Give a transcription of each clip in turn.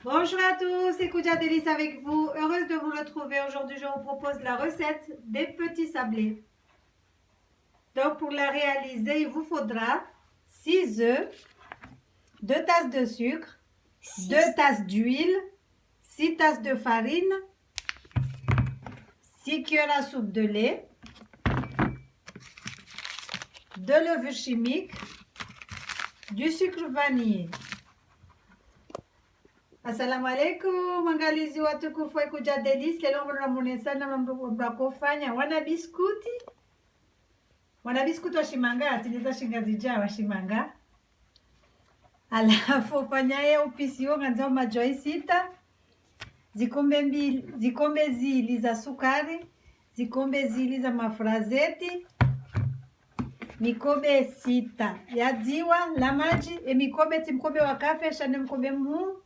Bonjour à tous, c'est Koudia Délice avec vous. Heureuse de vous retrouver. Aujourd'hui, je vous propose la recette des petits sablés. Donc, pour la réaliser, il vous faudra 6 œufs, 2 tasses de sucre, 2 tasses d'huile, 6 tasses de farine, 6 cuillères à soupe de lait, 2 levures chimiques, du sucre vanillé. Assalamu alaikum, angalizi watukufu wa Koudia Délice. Leo mnamuone sana mnakofanya wana biskuti wa shimanga, atiliza shingazi jaa wa shimanga. Alafu fanyaye upisio nganza majoi 6, zikombe zili za sukari, zikombe zili za mafrazeti, mikobe 6 ya ziwa la maji, mkobe wa kafe shane mkobe mhuu,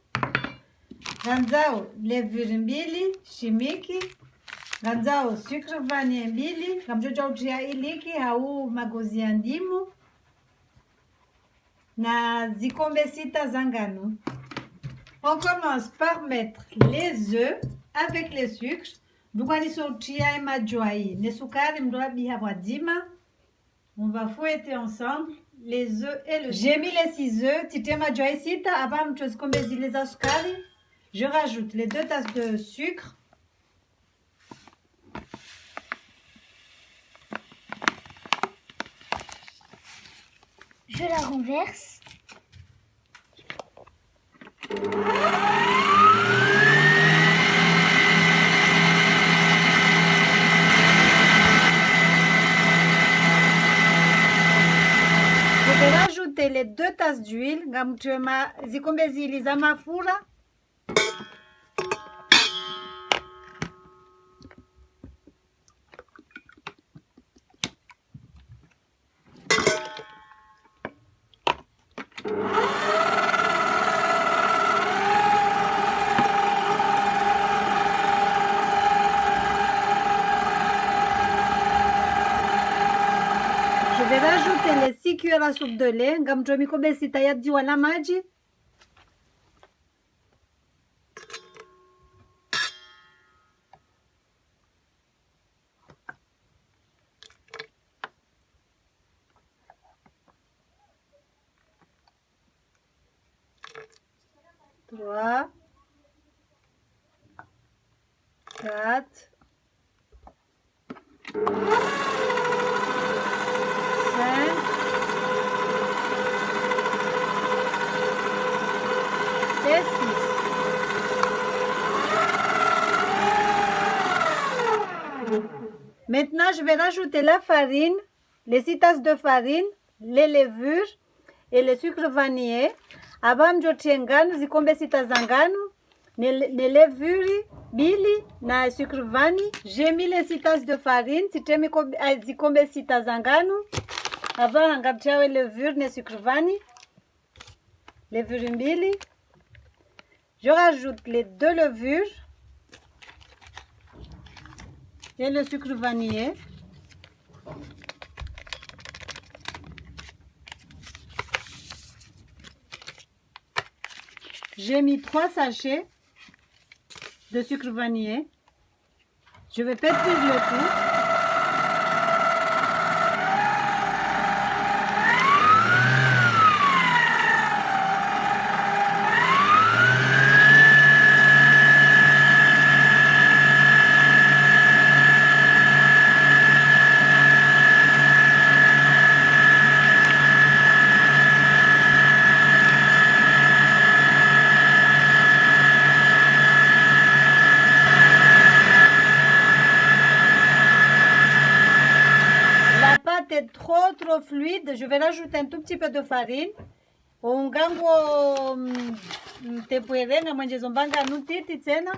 ganzao levure 2 shimiki, ganzao sucre vanille 2, gamjoja ujia iliki hau magozi ya ndimu, na zikombe 6 za ngano. On commence par mettre les œufs avec les sucres. Dukwanisotia emajwai ne sukari mdoabi hawazima. On va fouetter ensemble les œufs et le sucre. J'ai mis les 6 œufs, titema joy sita, avant de zikombe zile za sukari. Je rajoute les 2 tasses de sucre. Je la renverse. Je vais rajouter les 2 tasses d'huile. Zikombe zili za mafura. Je vais rajouter les 6 cuillères à soupe de lait. Ngamtomi kobe sita ya ziwa la maji. Trois, 4, 5 et 6. Maintenant, je vais rajouter la farine, les 6 tasses de farine, les levures et le sucre vanillé. Avant mjotie ngano, zikombe 6 za ngano, ne levure 2 na sucre vanille. J'ai mis les 6 tasses de farine, zikombe 6 za ngano. Avant ngabchawe levure ne sucre vanille. Levure 2. Je rajoute les 2 levures et le sucre vanillé. J'ai mis 3 sachets de sucre vanillé. Je vais pétrir le tout. Est trop fluide, je vais rajouter un tout petit peu de farine. Ungango tepuerenga mwenjezo mbanga nutiti tena.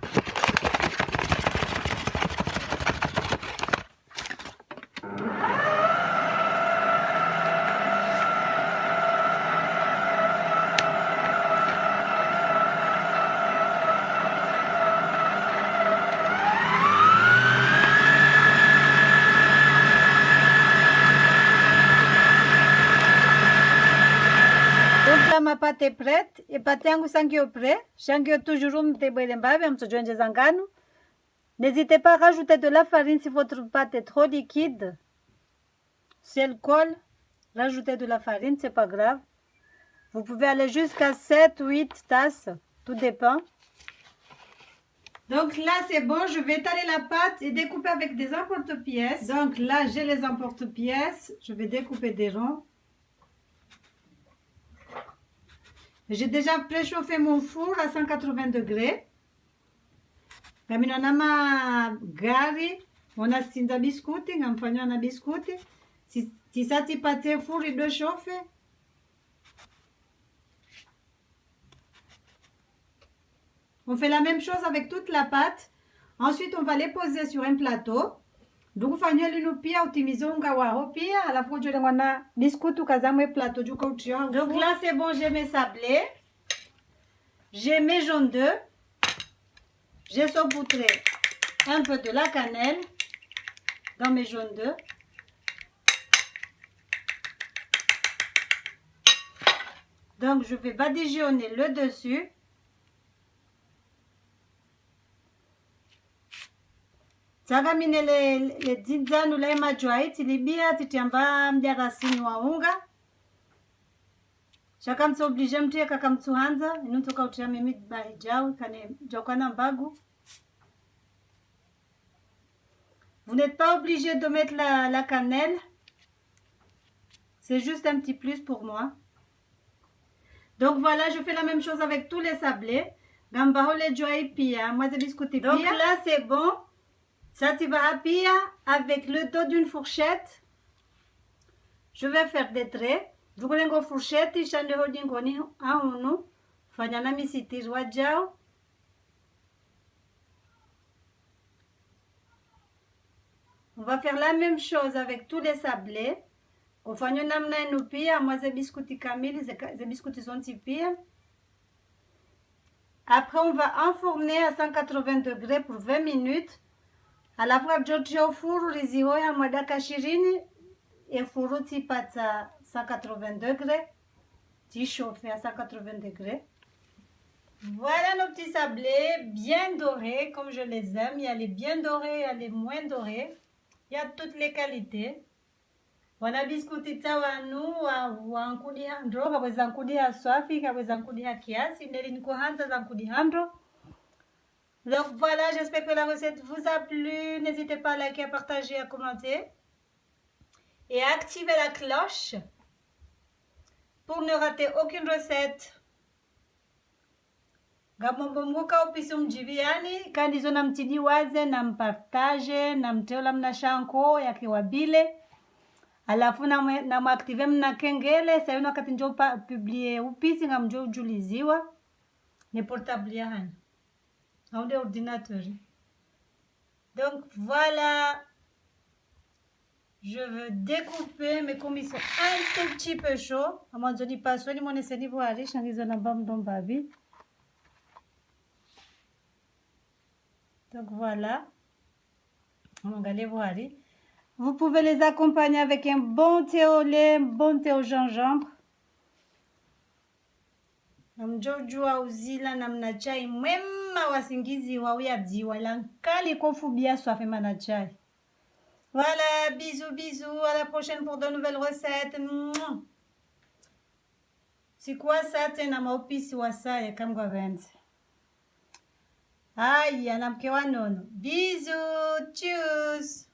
Donc Là, ma pâte est prête. Et pâte yangu sangio prêt. Sangio toujours zangano. N'hésitez pas à rajouter de la farine si votre pâte est trop liquide. Si elle colle, rajoutez de la farine, c'est pas grave. Vous pouvez aller jusqu'à 7 ou 8 tasses, tout dépend. Donc là, c'est bon, je vais étaler la pâte et découper avec des emporte-pièces. Donc là, j'ai les emporte-pièces. Je vais découper des ronds. J'ai déjà préchauffé mon four à 180 degrés. Kami nama gari, on a sinza biscuiti, ngamfanya na biscuiti. Si ça t'y pâté four, il doit chauffer. On fait la même chose avec toute la pâte. Ensuite, on va les poser sur un plateau. Donc, fanya lino pia utimize unga wao pia, alafu ujue ngwana biskuti ukazamwe plateau du couture. Donc là, c'est bon, j'ai mes sablés. J'ai mes jaunes d'œufs. J'ai saupoudré un peu de la cannelle dans mes jaunes d'œufs. Donc, je vais badigeonner le dessus. Tagamine le dinzano la majwai tilibia titiamba mjarasini wa unga. Chaka mtu oblige mtie kaka mtu hanza, inutoka utia mimi bahijau kane jokana mbagu. Vous n'êtes pas obligé de mettre la cannelle. C'est juste un petit plus pour moi. Donc voilà, je fais la même chose avec tous les sablés. Gambaho le joie pia, moi c'est biscuit. Donc là c'est bon. Ça tu vas appuyer avec le dos d'une fourchette. Je vais faire des traits. Vous voulez une fourchette, et chande hodingoni a unu. Fanyana misiti wajao. On va faire la même chose avec tous les sablés. Au fanyo namna enu pia, moi c'est biscuit kamili, c'est biscuit sont pia. Après on va enfourner à 180 degrés pour 20 minutes. Alafu joto au four rizihoya mwadaka 20 et four tipata 180 degrés. Tu chauffes à 180 degrés. Voilà nos petits sablés bien dorés comme je les aime. Il y a les bien dorés, il y a les moins dorés. Il y a toutes les qualités. Wana biskuti tawanu wa nkudi handro kaweza nkudi ya swafi kaweza nkudi ya kiasi neli niko hanza za nkudi handro. Donc voilà, j'espère que la recette vous a plu. N'hésitez pas à liker, à partager, à commenter. Et à activer la cloche pour ne rater aucune recette. Gamombomuka upisi mjiviani, kandizo na mtidi waze, na mpartage, na mteola mna shanko ya kiwabile. Alafu na muaktive mna kengele, sayo wakati njo publie upisi nga mjo ujuliziwa. Ni portable ya hani. On est ordinateur. Donc voilà, je veux découper, mais comme ils sont un tout petit peu chauds, à mon avis, pas soit mon essai niveau à riche, ils ont un bam dans babi. Donc voilà, on va aller voir. Vous pouvez les accompagner avec un bon thé au lait, un bon thé au gingembre. Mjojua uzila na mnachai mwema wasingizi wawia dziwa lankali kofubia swafe manachai. Voilà, bisous bisous, à la prochaine pour de nouvelles recettes. C'est quoi ça tena maupisi wasaya kamgwa venzi. Aya na mke wa nono. Bisous, tchuss.